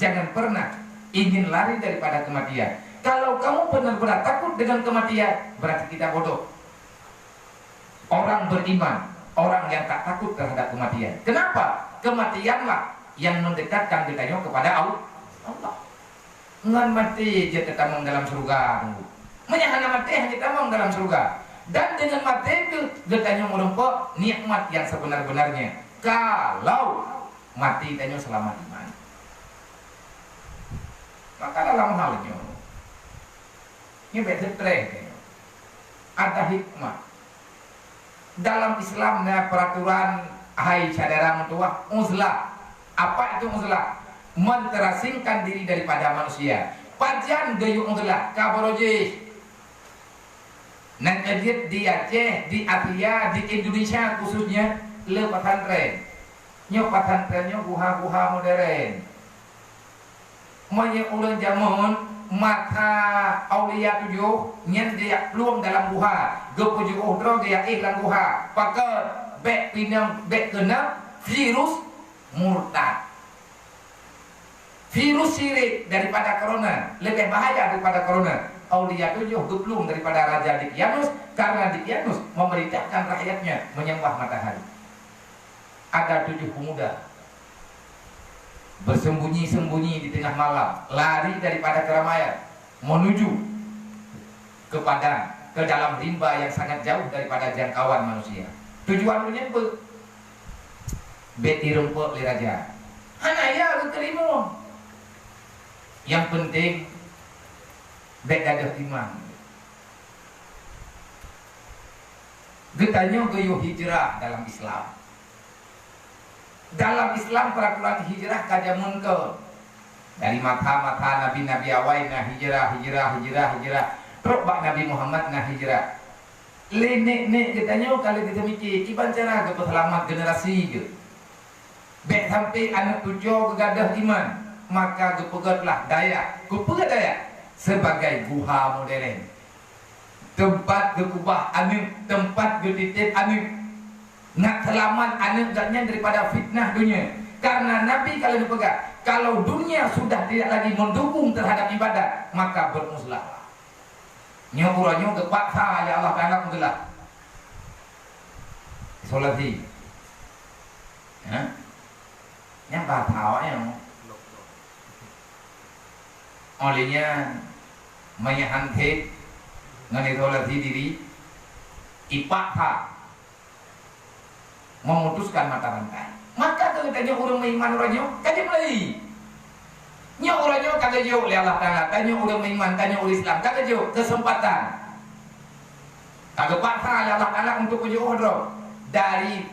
Jangan pernah ingin lari daripada kematian. Kalau kamu benar-benar takut dengan kematian, berarti kita bodoh. Orang beriman, orang yang tak takut terhadap kematian. Kenapa? Kematianlah yang mendekatkan kita kepada Allah. Ngan mati dia ketamong dalam surga. Menyahana mati hanya tamong dalam surga. Dan dengan mati itu getanya merumpok nikmat yang sebenar-benarnya. Kalau mati tanya selamat iman. Maka dalam halnya ini betul ada hikmah dalam Islamnya peraturan hai saudara mentua uzlah. Apa itu uzlah? Menterasingkan diri daripada manusia. Pajan gayung uzlah kaboroje. Nan edit di Aceh, di Asia, di Indonesia khususnya le pesantren. Nyo pesantrennya guha-guha modern. Banyak ulang jamun mata aulia tujuh nyen dia peluang dalam guha gepuju uhdro dia dalam guha pakai bek pinam bek kena virus murtad, virus sirik daripada corona lebih bahaya daripada corona. Aulia tujuh geplung daripada Raja Dikianus karena Dikianus memerintahkan rakyatnya menyembah matahari. Ada 7 pemuda bersembunyi-sembunyi di tengah malam, lari daripada keramaian menuju ke dalam rimba yang sangat jauh daripada jangkauan manusia. Tujuannya beti rumput li raja. Hanaya keterima. Yang penting bek dadah iman. Getanya gayuh hijrah dalam Islam. Dalam Islam peraturan hijrah kajamun ke dari mata-mata nabi-nabi awal nah hijrah terus bak Nabi Muhammad nah hijrah lenek katanya kalau kita mikir kiban cara ke selamat generasi ke bek sampai anak tujuh kegadah iman maka kepegatlah daya sebagai guha modern, tempat kekubah anu, tempat ketitip anu nak selamat anaknya daripada fitnah dunia. Karena Nabi kalau dipegang, kalau dunia sudah tidak lagi mendukung terhadap ibadah, maka bermuslah. Nyokurannya kepaksa ya Allah Taala mengelah. Solati. Ya. Yang tahu yang olehnya menyahantet ngani solati diri ipakha memutuskan mata rantai. Maka kalau tanya orang beriman orangnya, kaji mulai. Nya orangnya kata jauh oleh Allah Taala, tanya orang beriman, tanya orang Islam, kata jauh kesempatan. Kagak paksa oleh Allah Taala untuk menjodoh dari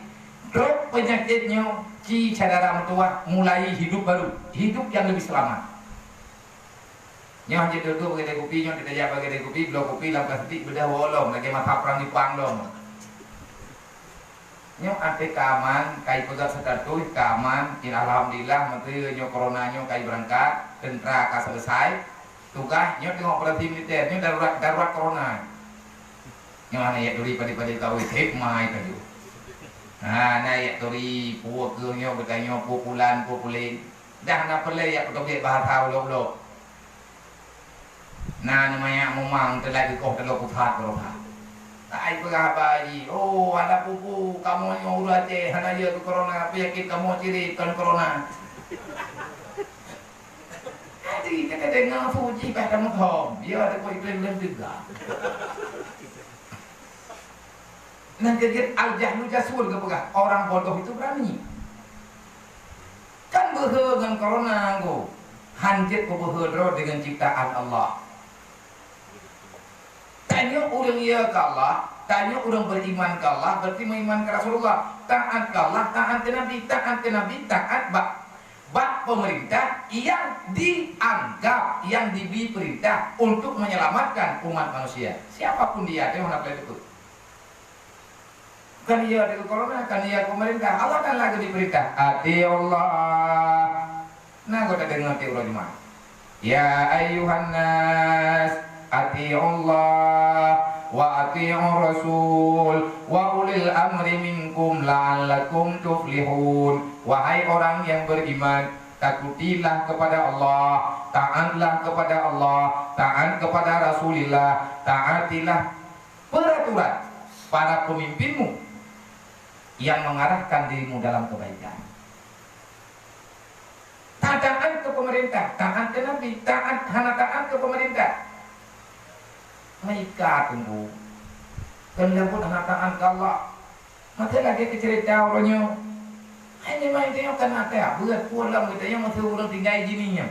drop penyakitnya, ci saudara mertua mulai hidup baru, hidup yang lebih selamat. Nya hanya duduk pakai kopi, nya tidak jaga pakai kopi, blok kopi, lampu plastik, bedah wolong, lagi mata perang di Pangdong. Nyo ate kaman kai pegat setatuh kaman alhamdulillah menteri nyo corona nyo kai berangkat tentara ka selesai tugas nyo tengok operasi militer nyo darurat corona nyo ana ya duri pada kau hip mai tadi nah na ya duri puak ke nyo bertanya populan populin dah na pelai ya ketobek bahasa ulo nah namanya memang telah dikoh telok kutat berapa. Ay paghabayi, oh ada pupu, kamu yang urat hana ya tu corona, penyakit kamu ciri kan corona. Jadi kita dengar fuji pada mutom, dia ada kau iklan juga. Nanti dia al-jahlu jasul ke pegah, orang bodoh itu berani. Kan berhe dengan corona go, hanjit ko berhe dengan ciptaan Allah. Tanya orang ia ke Allah, tanya orang beriman ke Allah, berarti beriman ke Rasulullah. Taat ke Allah, taat ke Nabi, taat bak pemerintah yang dianggap, yang diberi perintah untuk menyelamatkan umat manusia. Siapapun dia, dia mana boleh ikut. Kan ia ada corona, kan ia pemerintah. Allah kan lagi diperintah. Ati Allah. Nah, kau tak dengar teori di mana? Ya ayuhan nas. Ati'u Allah wa ati'u Rasul wa ulil amri minkum la'allakum tuflihun. Wahai orang yang beriman, takutilah kepada Allah, taatlah kepada Allah, taat kepada Rasulullah, taatilah peraturan para pemimpinmu yang mengarahkan dirimu dalam kebaikan. Taat ke pemerintah, taat ke Nabi, taat ke pemerintah. Mereka tunggu. Kenapa anak taat ke Allah? Masa lagi cerita orangnya. Hanya main tengok kan ada. Berat pulang kita yang masih orang tinggal gininya.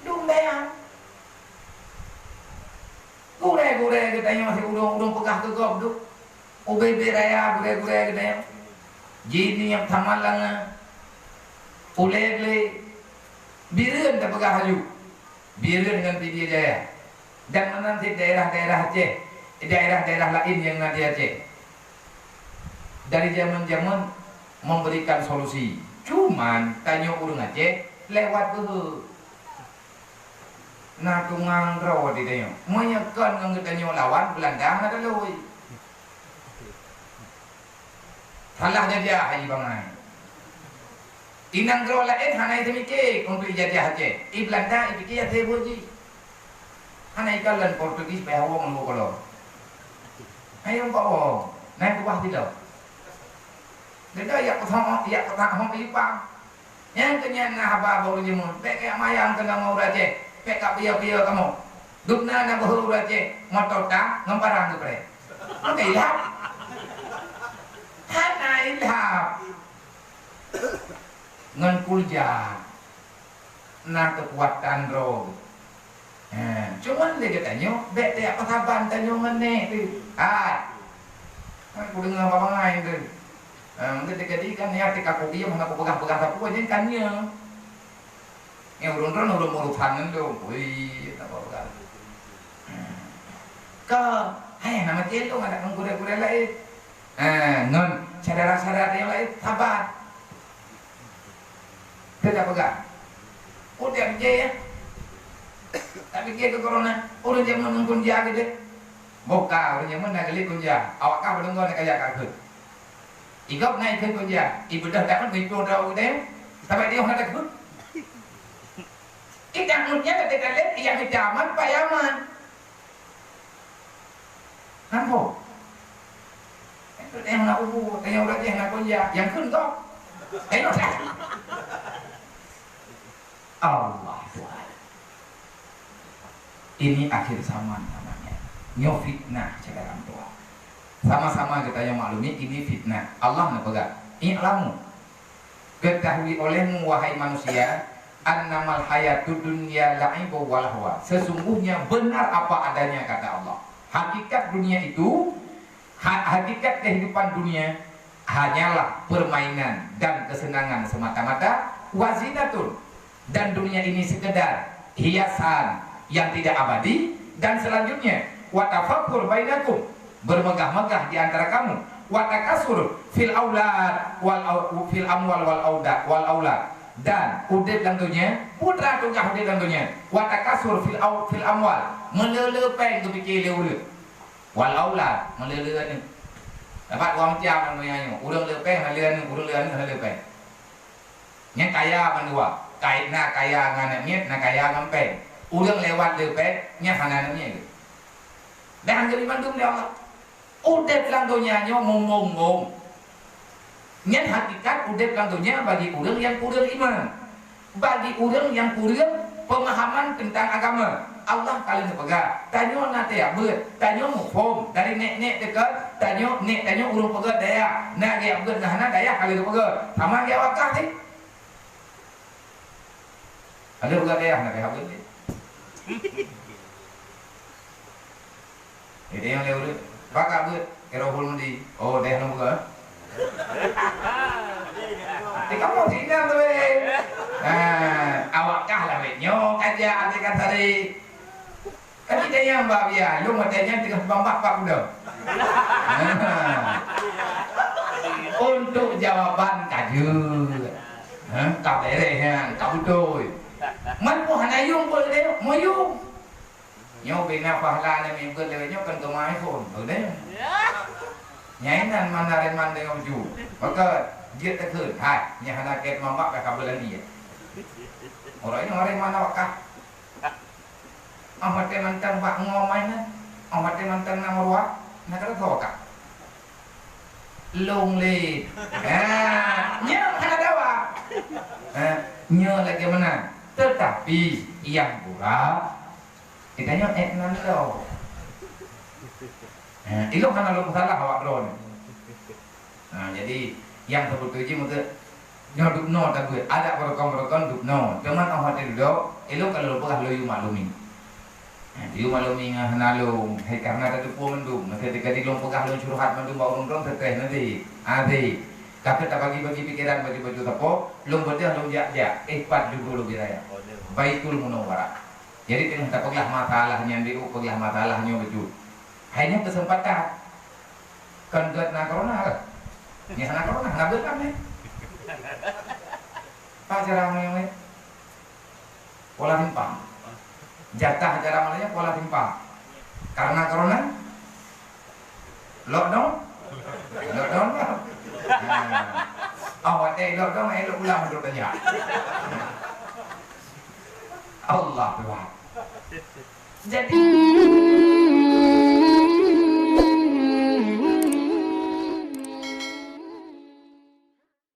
Dum dah. Gure kita yang masih urung pegah ke gop tu. Ubay beraya gure kita yang. Gini yang tamalang. Ulek biren tak pegah haju. Biren dengan PD Jaya. Dan menanti daerah-daerah Aceh, daerah-daerah lain yang nanti Aceh. Dari zaman-zaman memberikan solusi. Cuman tanya urang Aceh lewat behe. Nah tungang raw di tanya. Menyekan ngang tanya lawan Belanda ada loi. Salahnya dia hai bangai. Inang raw lain hanai temike untuk ijazah Aceh. I Belanda i pikir ate boji. Hanai kalan Portugis pe hawong lu kalau. Ayo kau. Naik ke bawah tidak. Dia ya kata hong ipang. Yang kenya na haba baru jemun. Pek mayang kena mau raje. Pek kapia-pia kamu. Dukna na baru raje. Motor ta ngamparang ke pre. Oke ilham. Hana ilham. Ngan kulja. Na kekuatan roh. Cuman dia tanya, bek dia apa saban tanya mana tu? Aku dengar apa bangai tu. Ketika kan ya ketika aku dia mana aku pegang sapu aja kannya. Yang urun urutan tu. Wih, tak apa. Kau, hai nama dia tu ada kuda-kuda lain. Non, saudara-saudara yang lain sabar. Tidak pegang. Udah aja ya. Tapi dia ke corona, orang zaman nang kunja gitu. Boka orang zaman nak kali kunja. Awak kau belum kau nak kaya kau. Igop naik ke kunja. Ibu dah dapat mikro dah udah. Sampai dia orang takut. Kita mulanya ketika lihat yang zaman payaman. Nampak? Itu yang nak ubu, yang orang yang nak kunja, yang kun kau. Tengok saya. Allah Tuhan. Ini akhir zaman namanya. Nyo fitnah saudara tua. Sama-sama kita yang maklumi ini fitnah. Allah nak pegang. I'lamu. Ketahui olehmu wahai manusia, annamal hayatud dunya la'ibu wa lahwa. Sesungguhnya benar apa adanya kata Allah. Hakikat dunia itu, hakikat kehidupan dunia hanyalah permainan dan kesenangan semata-mata, wazinatun. Dan dunia ini sekedar hiasan yang tidak abadi. Dan selanjutnya watafakkur bainakum, bermegah-megah di antara kamu, watakasur fil aulad fil amwal wal aulad, dan udit langdunya putra tunggal udit langdunya, watakasur fil amwal, melelepeng kepikir leureut, wal aulad meleleuh ni dapat uang jam namanya urang lepeng haleun halepeng nya kaya mandua kaitna kaya ngananya na kaya ngampeng. Ulang lewat lepet, nya hanannya gitu. Dan jadi mandum dia Allah. Udah bilang dunia nya ngomong. Nya hakikat udah bilang dunia bagi orang yang kurang iman, bagi orang yang kurang pemahaman tentang agama. Allah kalian pegang. Tanya nanti ya ber, tanya mufhum dari nek dekat, tanya urung pegang daya. Nak dia pegang hana daya kalian pegang. Sama dia wakah ni. Ada pegang daya nak dia pegang. Ini yang lewat, bakal buat kerohul mandi. Oh, deh nunggu ke? Kamu tinggal tu awak kah lah nyok aja antikan tadi. Kan kita yang babia, lu matanya tengah bambak pak udah. Untuk jawaban kajut, kau berehan, kau betul. Man pun hanya yung boleh deh, mau yung. Nyok bina pahala ni minggu lewat nyok kan kemai pun, boleh. Nyainan mandarin mandeng oju, maka dia terkejut, hai, yang hendak ket mambak kat kabelan dia. Orang ini orang mana wakah? Ahmad mantan pak ngomainya, Ahmad mantan nama ruak, nak kata tahu kak? Long le, nya kan ada wa, nya lagi mana? Tetapi yang pula, kitanya etnan lo. Itu kan lo salah awak bro. Nah, jadi yang terputuji mungkin nyoduk no tak gue ada berokon duk no. Cuman awak itu elo kalau lupa lo yu maklumi. Yu maklumi ngah nalung. Karena ada tupu mendung. Ketika di lompo kah lo curhat mendung bau nongkrong teteh nanti. Ade. Kakek tak bagi-bagi pikiran baju-baju tepo. Lom bedah lom jak-jak. Pat juga lo biraya. Baitul Munawwarah. Jadi tengah tak peglah masalahnya di peglah masalahnya baju. Hanya kesempatan. Kan buat nak corona lah. Ya nak corona ngambil kami. Pak cara ngomongnya pola timpang. Jatah cara malahnya pola timpang. Karena corona lockdown. Lockdown lah. Awak lockdown elok ulang dulu tanya. Allah Tuhan. Jadi